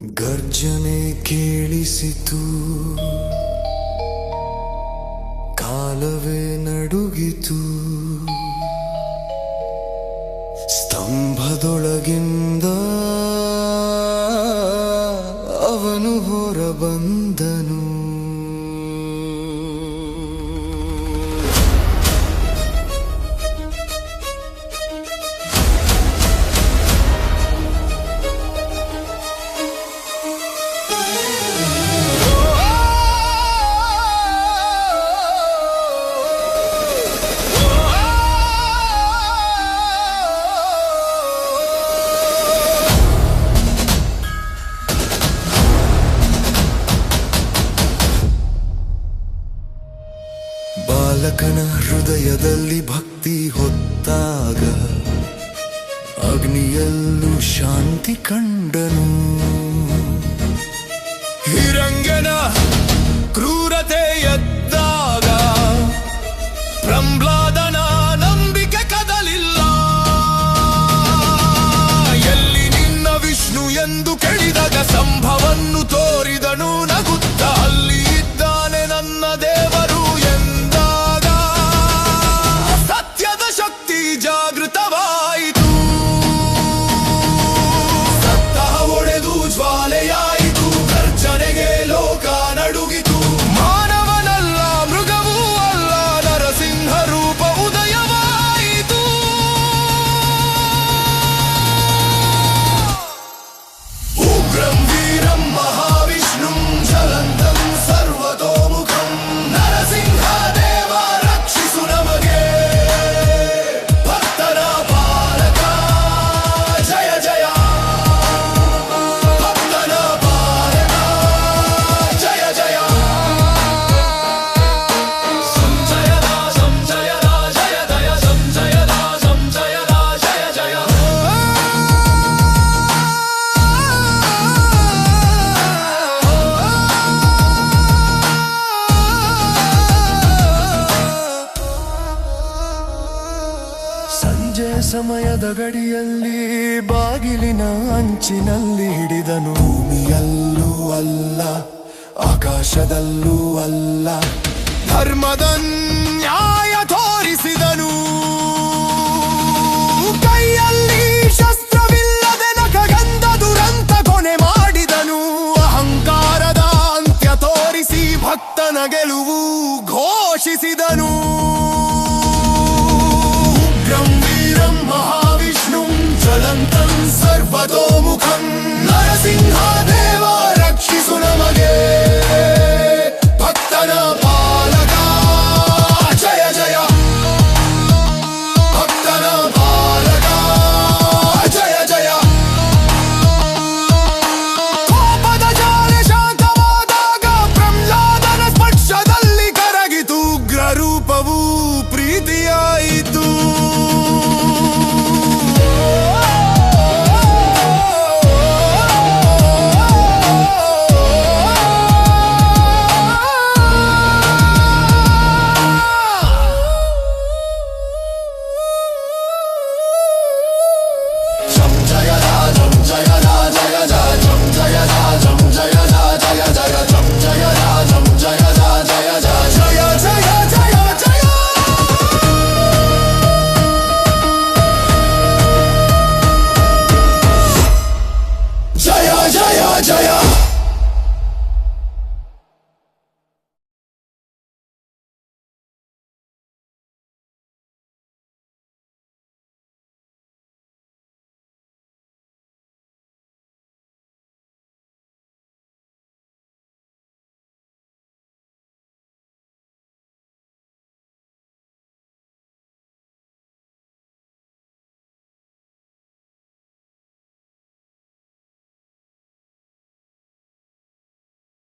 ಗರ್ಜನೆ ಕೇಳಿಸಿತು, ಕಾಲವೇ ನಡುಗಿತು, ಸ್ತಂಭದೊಳಗಿಂದ ಅವನು ಹೊರಬಂದನು. ಬಾಲಕನ ಹೃದಯದಲ್ಲಿ ಭಕ್ತಿ ಹೊತ್ತಾಗ ಅಗ್ನಿಯಲ್ಲೂ ಶಾಂತಿ ಕಂಡನು. ಹಿರಂಗನ ಕ್ರೂರತೆ ಎದ್ದಾಗ ಪ್ರಹ್ಲಾದನ ನಂಬಿಕೆ ಕದಲಿಲ್ಲ. ಎಲ್ಲಿ ನಿನ್ನ ವಿಷ್ಣು ಎಂದು ಕೇಳಿದಾಗ ಸಂಭವನ್ನು ತೋರಿದನು ನಗುತ್ತ. ಅಲ್ಲಿ ಇದ್ದಾನೆ ನನ್ನ ದೇವರು ಜಾಗೃತವಾಯಿತು. ಸಪ್ತಾಹ ಒಡೆದು ಜ್ವಾಲೆಯಾಯಿತು, ಗರ್ಜನೆಗೆ ಲೋಕ ನಡುಗಿತು. ಮಾನವನಲ್ಲ ಮೃಗವೂ ಅಲ್ಲ, ನರಸಿಂಹ ರೂಪ ಉದಯವಾಯಿತು. ಉಗ್ರಂ ವೀರಂ ಮಹಾವಿಷ್ಣುಂ ಜ್ವಲಂತಂ ಸರ್ವತೋಮುಖಂ. ನರಸಿಂಹ ದೇವ ರಕ್ಷಿಸು ನಮಗೆ. ಸಂಜೆ ಸಮಯದ ಗಡಿಯಲ್ಲಿ ಬಾಗಿಲಿನ ಅಂಚಿನಲ್ಲಿ ಹಿಡಿದನು. ಭೂಮಿಯಲ್ಲೂ ಅಲ್ಲ, ಆಕಾಶದಲ್ಲೂ ಅಲ್ಲ, ಧರ್ಮದ ನ್ಯಾಯ ತೋರಿಸಿದನು. ಕೈಯಲ್ಲಿ ಶಸ್ತ್ರವಿಲ್ಲದೆ ನಖಗಂಧ ದುರಂತ ಕೊನೆ ಮಾಡಿದನು. ಅಹಂಕಾರದ ಅಂತ್ಯ ತೋರಿಸಿ ಭಕ್ತನ ಗೆಲುವು ಘೋಷಿಸಿದನು. ಮಹಾವಿಷ್ಣುಂ ಜ್ವಲಂತಂ ಸರ್ವತೋಮುಖಂ. ನರಸಿಂಹ ದೇವ ರಕ್ಷಿಸು ನಮಗೆ. ಭಕ್ತನ ಪಾಲಕ ಜಯ ಜಯ. ಭಕ್ತನ ಪಾಲಕ ಜಯ ಜಯ. ಕೋಪದ ಜಾಲೆ ಶಾಂತವಾದಾಗ ಪ್ರಹ್ಲಾದನ ಸ್ಪರ್ಶದಲ್ಲಿ ಕರಗಿತು. ಉಗ್ರ ರೂಪವು ಪ್ರೀತಿಯಾಯಿತು. Jaya